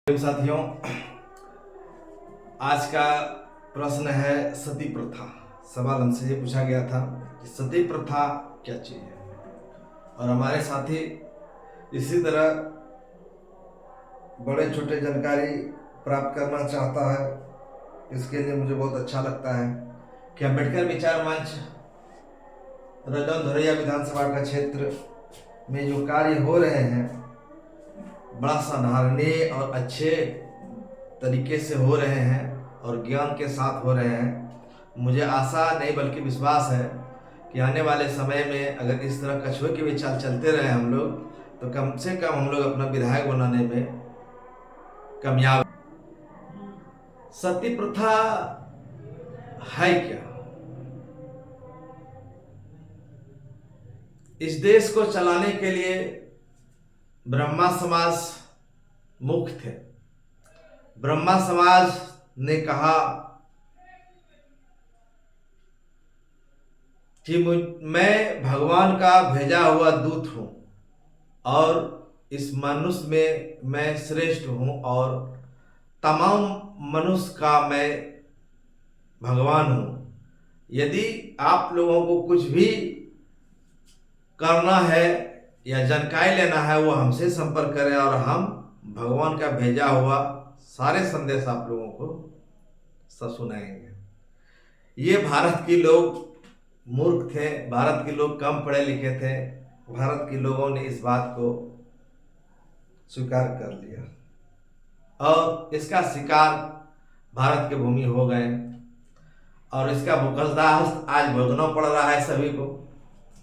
साथियों, आज का प्रश्न है सती प्रथा। सवाल हमसे ये पूछा गया था कि सती प्रथा क्या चीज़ है, और हमारे साथी इसी तरह बड़े छोटे जानकारी प्राप्त करना चाहता है। इसके लिए मुझे बहुत अच्छा लगता है कि अम्बेडकर विचार मंच रजौन धोरैया विधानसभा का क्षेत्र में जो कार्य हो रहे हैं बड़ा सराहनीय और अच्छे तरीके से हो रहे हैं और ज्ञान के साथ हो रहे हैं। मुझे आशा नहीं बल्कि विश्वास है कि आने वाले समय में अगर इस तरह कछुए की भी चाल चलते रहे हम लोग, तो कम से कम हम लोग अपना विधायक बनाने में कामयाब। सती प्रथा है क्या? इस देश को चलाने के लिए ब्रह्मा समाज मुख्य थे। ब्रह्मा समाज ने कहा कि मैं भगवान का भेजा हुआ दूत हूं और इस मनुष्य में मैं श्रेष्ठ हूं और तमाम मनुष्य का मैं भगवान हूं। यदि आप लोगों को कुछ भी करना है या जानकारी लेना है वो हमसे संपर्क करें और हम भगवान का भेजा हुआ सारे संदेश आप लोगों को सुनाएंगे। ये भारत के लोग मूर्ख थे, भारत के लोग कम पढ़े लिखे थे। भारत के लोगों ने इस बात को स्वीकार कर लिया और इसका शिकार भारत के भूमि हो गए और इसका भूखलदाह आज भुगतना पड़ रहा है सभी को,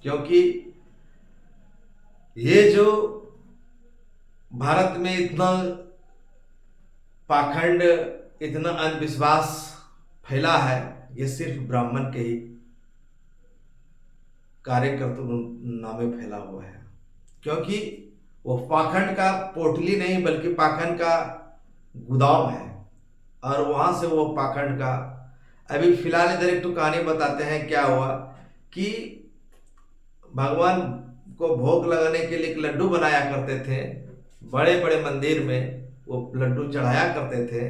क्योंकि ये जो भारत में इतना पाखंड, इतना अंधविश्वास फैला है, ये सिर्फ ब्राह्मण के ही कार्यकर्ता नामे फैला हुआ है। क्योंकि वो पाखंड का पोटली नहीं बल्कि पाखंड का गोदाम है और वहां से वो पाखंड का अभी फिलहाल इधर एक कहानी बताते हैं। क्या हुआ कि भगवान को भोग लगाने के लिए एक लड्डू बनाया करते थे, बड़े बड़े मंदिर में वो लड्डू चढ़ाया करते थे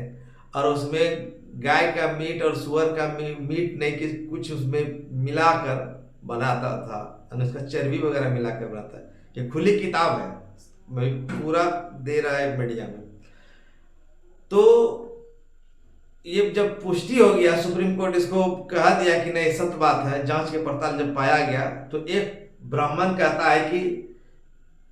और उसमें गाय का मीट और सुअर का मीट नहीं कि कुछ उसमें मिलाकर बनाता था और उसका चर्बी वगैरह मिलाकर बनाता है। ये खुली किताब है, मैं पूरा दे रहा है मीडिया में। तो ये जब पुष्टि हो गया, सुप्रीम कोर्ट इसको कहा दिया कि नहीं सत्य बात है, जांच के पड़ताल जब पाया गया तो एक ब्राह्मण कहता है कि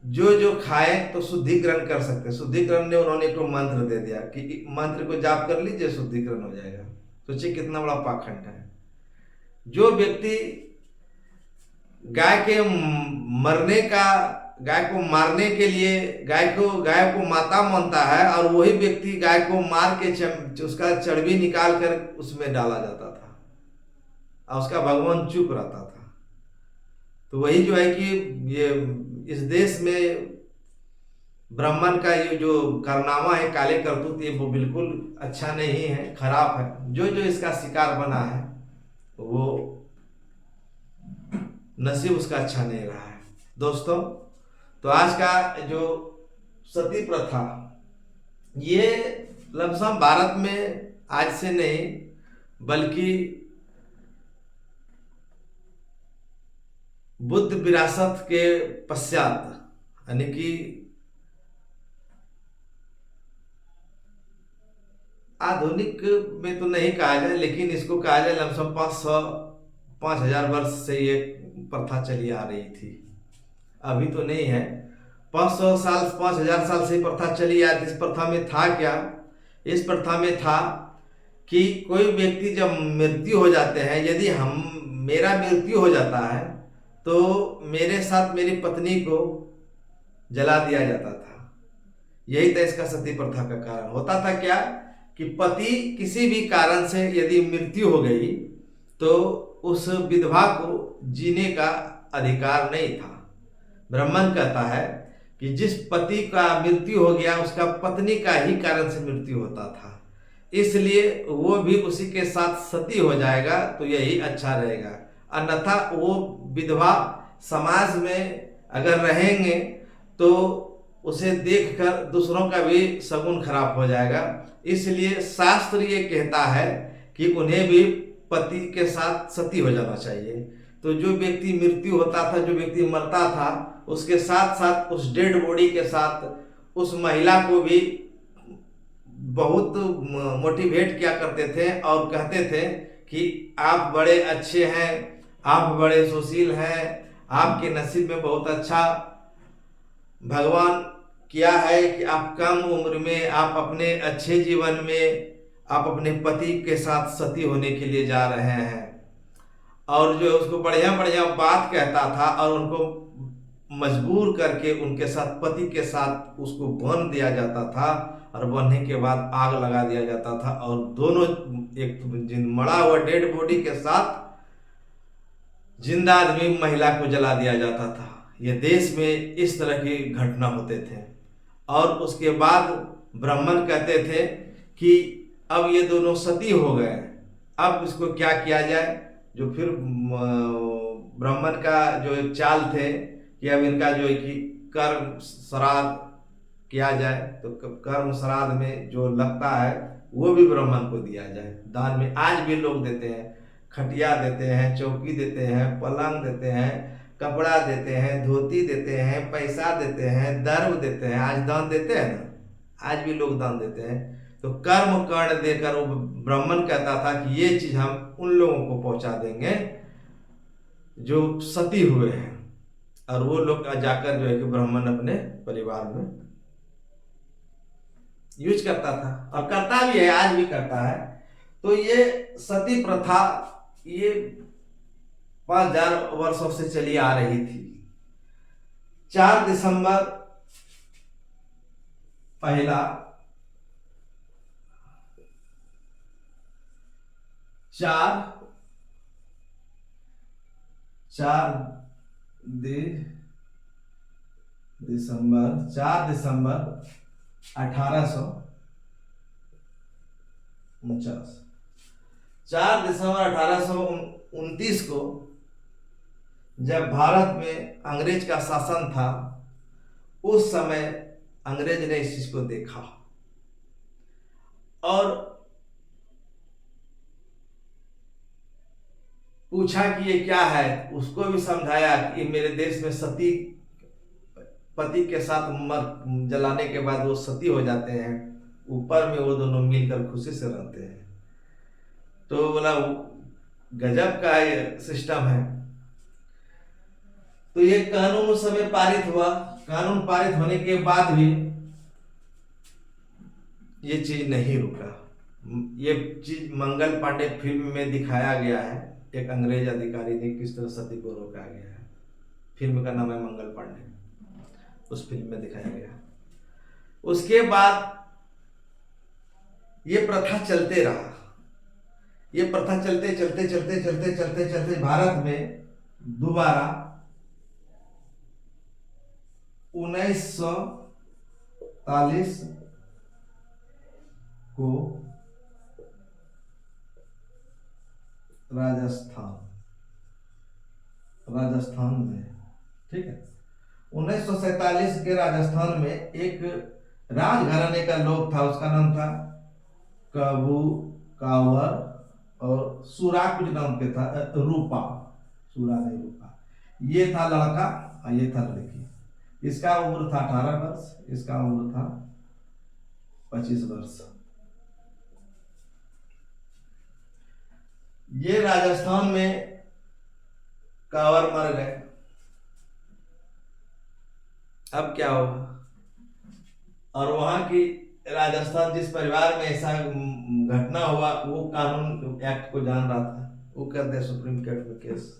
जो जो खाए तो शुद्धिकरण कर सकते। शुद्धिकरण ने उन्होंने एक मंत्र दे दिया कि मंत्र को जाप कर लीजिए शुद्धिकरण हो जाएगा। सोचिए कितना बड़ा पाखंड है। जो व्यक्ति गाय को मारने के लिए गाय को माता मानता है और वही व्यक्ति गाय को मार के उसका चर्बी निकाल कर उसमें डाला जाता था और उसका भगवान चुप रहता था। तो वही जो है कि ये इस देश में ब्राह्मण का ये जो कारनामा है, काले करतूत, ये वो बिल्कुल अच्छा नहीं है, खराब है। जो जो इसका शिकार बना है वो नसीब उसका अच्छा नहीं रहा है। दोस्तों, तो आज का जो सती प्रथा, ये लमसम भारत में आज से नहीं बल्कि बुद्ध विरासत के पश्चात, यानी कि आधुनिक में तो नहीं कहा जाए लेकिन इसको कहा जाए लमसम 5,000 वर्ष से ये प्रथा चली आ रही थी। अभी तो नहीं है, 500 साल 5,000 साल से प्रथा चली आ रही। इस प्रथा में था क्या? इस प्रथा में था कि कोई व्यक्ति जब मृत्यु हो जाते हैं, यदि मेरा मृत्यु हो जाता है तो मेरे साथ मेरी पत्नी को जला दिया जाता था। यही था इसका सती प्रथा का कारण। होता था क्या कि पति किसी भी कारण से यदि मृत्यु हो गई तो उस विधवा को जीने का अधिकार नहीं था। ब्राह्मण कहता है कि जिस पति का मृत्यु हो गया उसका पत्नी का ही कारण से मृत्यु होता था, इसलिए वो भी उसी के साथ सती हो जाएगा तो यही अच्छा रहेगा। अन्यथा वो विधवा समाज में अगर रहेंगे तो उसे देखकर दूसरों का भी शगुन खराब हो जाएगा। इसलिए शास्त्र ये कहता है कि उन्हें भी पति के साथ सती हो जाना चाहिए। तो जो व्यक्ति मृत्यु होता था, जो व्यक्ति मरता था, उसके साथ साथ उस डेड बॉडी के साथ उस महिला को भी बहुत मोटिवेट किया करते थे और कहते थे कि आप बड़े अच्छे हैं, आप बड़े सुशील हैं, आपके नसीब में बहुत अच्छा भगवान किया है कि आप कम उम्र में आप अपने अच्छे जीवन में आप अपने पति के साथ सती होने के लिए जा रहे हैं। और जो उसको बढ़िया बढ़िया बात कहता था और उनको मजबूर करके उनके साथ पति के साथ उसको बांध दिया जाता था और बांधने के बाद आग लगा दिया जाता था और दोनों एक मरा हुआ डेड बॉडी के साथ जिंदा आदमी महिला को जला दिया जाता था। ये देश में इस तरह की घटना होते थे। और उसके बाद ब्राह्मण कहते थे कि अब ये दोनों सती हो गए, अब इसको क्या किया जाए। जो फिर ब्राह्मण का जो एक चाल थे कि अब इनका जो है कि कर्म श्राद्ध किया जाए, तो कर्म श्राद्ध में जो लगता है वो भी ब्राह्मण को दिया जाए दान में। आज भी लोग देते हैं, खटिया देते हैं, चौकी देते हैं, पलंग देते हैं, कपड़ा देते हैं, धोती देते हैं, पैसा देते हैं, दर्व देते हैं। आज दान देते हैं ना, आज भी लोग दान देते हैं। तो कर्म कर्ण देकर वो ब्राह्मण कहता था कि ये चीज हम उन लोगों को पहुंचा देंगे जो सती हुए हैं। और वो लोग जाकर जो है कि ब्राह्मण अपने परिवार में यूज करता था और करता भी है, आज भी करता है। तो ये सती प्रथा ये 5000 वर्षों से चली आ रही थी। 4 दिसंबर पहला 4 दिसंबर 1849, 4 दिसंबर 1829 को जब भारत में अंग्रेज का शासन था, उस समय अंग्रेज ने इस चीज को देखा और पूछा कि ये क्या है। उसको भी समझाया कि मेरे देश में सती पति के साथ मर जलाने के बाद वो सती हो जाते हैं, ऊपर में वो दोनों मिलकर खुशी से रहते हैं। तो बोला गजब का ये सिस्टम है। तो ये कानून उस समय पारित हुआ। कानून पारित होने के बाद भी ये चीज नहीं रुका। ये चीज मंगल पांडे फिल्म में दिखाया गया है, एक अंग्रेज अधिकारी ने किस तरह सती को रोका गया है। फिल्म का नाम है मंगल पांडे, उस फिल्म में दिखाया गया। उसके बाद ये प्रथा चलते रहा। ये प्रथा चलते चलते चलते चलते चलते चलते भारत में दोबारा 1940 को राजस्थान में, ठीक है, 1947 के राजस्थान में एक राजघराने का लोग था, उसका नाम था कबू कावर और सूरा कुछ नाम के था, रूपा, सूरा नहीं रूपा। ये था लड़का और ये था लड़की। इसका उम्र था 18 वर्ष, इसका उम्र था 25 वर्ष। ये राजस्थान में कांवर मर गए। अब क्या होगा। और वहां की राजस्थान जिस परिवार में ऐसा घटना हुआ, वो कानून एक्ट को जान रहा था। वो कहते हैं सुप्रीम कोर्ट में केस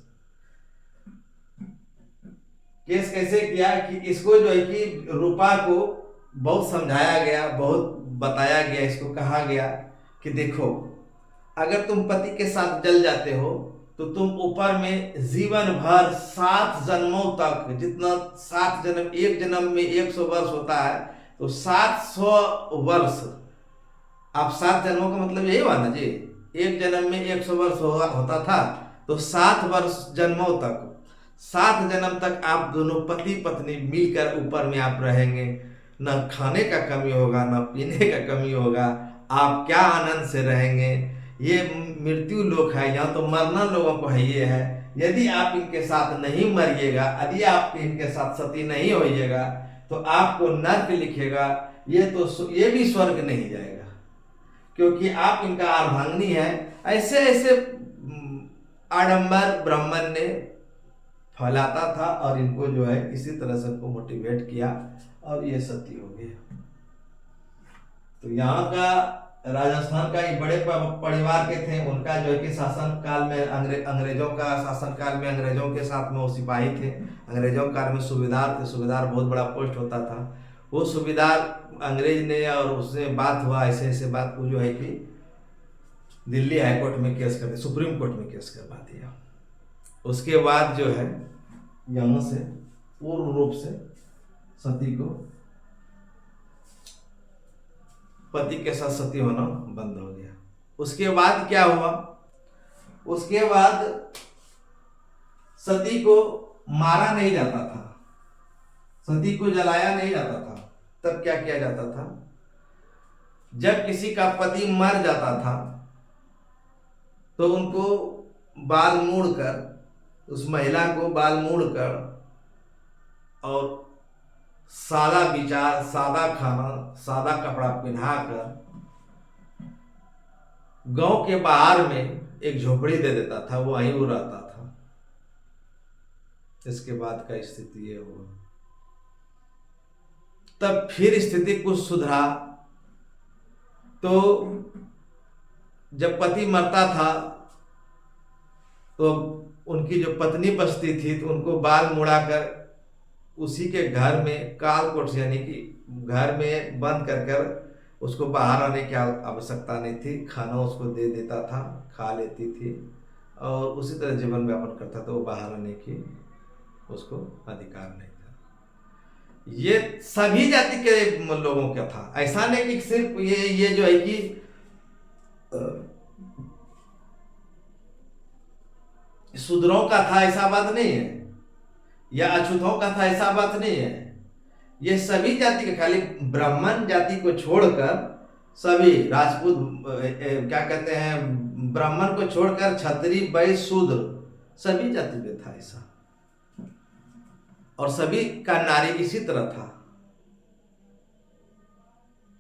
कैसे किया कि इसको जो है कि रूपा को बहुत समझाया गया, बहुत बताया गया, इसको कहा गया कि देखो अगर तुम पति के साथ जल जाते हो तो तुम ऊपर में जीवन भर 7 जन्मों तक, जितना 7 जन्म, एक जन्म में 100 वर्ष होता है तो 700 वर्ष, आप 7 जन्मों का मतलब यही हुआ ना जी, एक जन्म में 100 वर्ष होता था तो 7 वर्ष जन्मों तक 7 जन्म तक आप दोनों पति पत्नी मिलकर ऊपर में आप रहेंगे, न खाने का कमी होगा, न पीने का कमी होगा, आप क्या आनंद से रहेंगे। ये मृत्यु लोक है, यहाँ तो मरना लोगों को है ये है। यदि आप इनके साथ नहीं मरिएगा, यदि आप इनके साथ सती नहीं होइएगा, तो आपको नर्क लिखेगा, ये भी स्वर्ग नहीं जाएगा, क्योंकि आप इनका अर्धांगिनी है। ऐसे ऐसे आडंबर ब्राह्मण ने फैलाता था और इनको जो है इसी तरह से उनको मोटिवेट किया और ये सती हो गया। तो यहाँ का राजस्थान का एक बड़े परिवार के थे, उनका जो है कि शासन काल में अंग्रेजों का शासन काल में अंग्रेजों के साथ में वो सिपाही थे, अंग्रेजों काल में सूबेदार थे। सूबेदार बहुत बड़ा पोस्ट होता था। वो सूबेदार अंग्रेज ने और उससे बात हुआ, ऐसे ऐसे बात को जो है कि दिल्ली हाई कोर्ट में केस कर दिया, सुप्रीम कोर्ट में केस करवा दिया। उसके बाद जो है यहाँ से पूर्ण रूप से सती को पति के साथ सती होना बंद हो गया। उसके बाद क्या हुआ, उसके बाद सती को मारा नहीं जाता था, सती को जलाया नहीं जाता था। तब क्या किया जाता था, जब किसी का पति मर जाता था तो उनको बाल मोड़कर, उस महिला को बाल मोड़कर और सादा विचार, सादा खाना, सादा कपड़ा पहनाकर गांव के बाहर में एक झोपड़ी दे देता था, वो वहीं वो रहता था। इसके बाद का स्थिति ये हुआ। तब फिर स्थिति कुछ सुधरा, तो जब पति मरता था तो उनकी जो पत्नी बचती थी तो उनको बाल मुड़ाकर उसी के घर में काल कोठ, यानी कि घर में बंद कर कर उसको बाहर आने की आवश्यकता नहीं थी, खाना उसको दे देता था, खा लेती थी और उसी तरह जीवन यापन करता था। वो बाहर आने की उसको अधिकार नहीं था। ये सभी जाति के लोगों का था, ऐसा नहीं कि सिर्फ ये जो है कि शूद्रों का था, ऐसा बात नहीं है, या अछूतों का था, ऐसा बात नहीं है। ये सभी जाति के, खाली ब्राह्मण जाति को छोड़कर सभी राजपूत, क्या कहते हैं, ब्राह्मण को छोड़कर क्षत्रिय, वैश्य, शूद्र, सभी जाति में था ऐसा। और सभी का नारी इसी तरह था।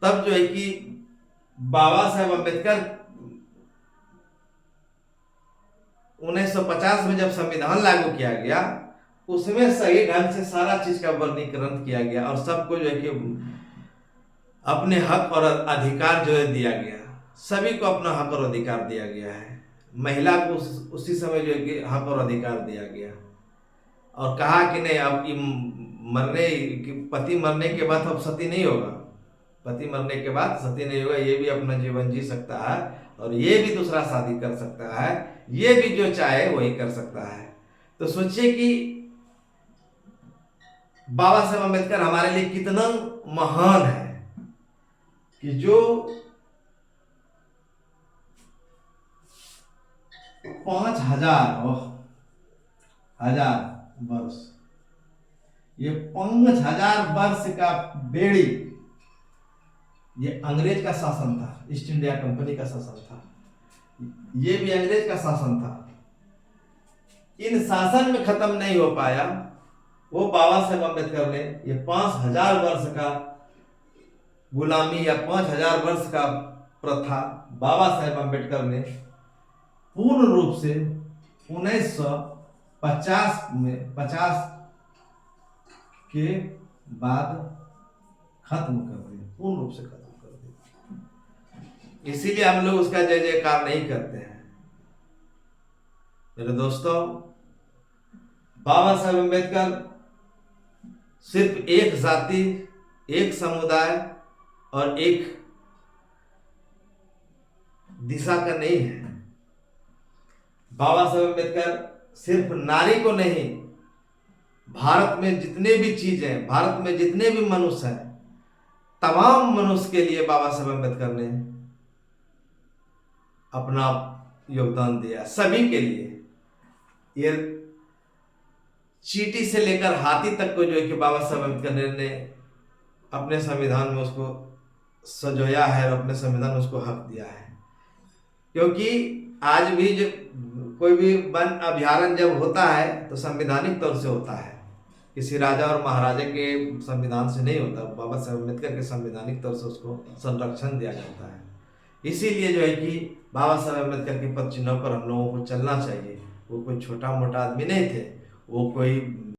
तब जो है कि बाबा साहेब अम्बेडकर 1950 में जब संविधान लागू किया गया, उसमें सही ढंग से सारा चीज का वर्गीकरण किया गया और सबको जो है कि अपने हक और अधिकार जो है दिया गया। सभी को अपना हक और अधिकार दिया गया है। महिला को उसी समय जो है कि हक और अधिकार दिया गया और कहा कि नहीं, अब पति मरने के बाद अब सती नहीं होगा, पति मरने के बाद सती नहीं होगा, ये भी अपना जीवन जी सकता है और ये भी दूसरा शादी कर सकता है, ये भी जो चाहे वही कर सकता है। तो सोचिए कि बाबा साहेब अम्बेडकर हमारे लिए कितना महान है कि जो 5000 वर्ष, ये 5000 वर्ष का बेड़ी, ये अंग्रेज का शासन था, ईस्ट इंडिया कंपनी का शासन था, ये भी अंग्रेज का शासन था। इन शासन में खत्म नहीं हो पाया, वो बाबा साहेब अम्बेडकर ने ये 5000 वर्ष का गुलामी या 5000 वर्ष का प्रथा बाबा साहेब अम्बेडकर ने पूर्ण रूप से 1950 के बाद खत्म कर दिया, पूर्ण रूप से खत्म कर दिया। इसीलिए हम लोग उसका जय जयकार नहीं करते हैं। मेरे दोस्तों, बाबा साहेब अम्बेडकर सिर्फ एक जाति, एक समुदाय और एक दिशा का नहीं है। बाबा साहेब अम्बेडकर सिर्फ नारी को नहीं, भारत में जितने भी चीजें, भारत में जितने भी मनुष्य हैं, तमाम मनुष्य के लिए बाबा साहेब अम्बेडकर ने अपना योगदान दिया, सभी के लिए। ये चींटी से लेकर हाथी तक को जो है कि बाबा साहब अम्बेडकर ने अपने संविधान में उसको सजोया है और अपने संविधान में उसको हक दिया है। क्योंकि आज भी जब कोई भी वन अभ्यारण्य जब होता है तो संवैधानिक तौर से होता है, किसी राजा और महाराजा के संविधान से नहीं होता, बाबा साहब अम्बेडकर के संवैधानिक तौर से उसको संरक्षण दिया जाता है। इसीलिए जो है कि बाबा साहब अम्बेडकर के पद चिन्हों पर हम लोगों को चलना चाहिए। वो कोई छोटा मोटा आदमी नहीं थे, वो कोई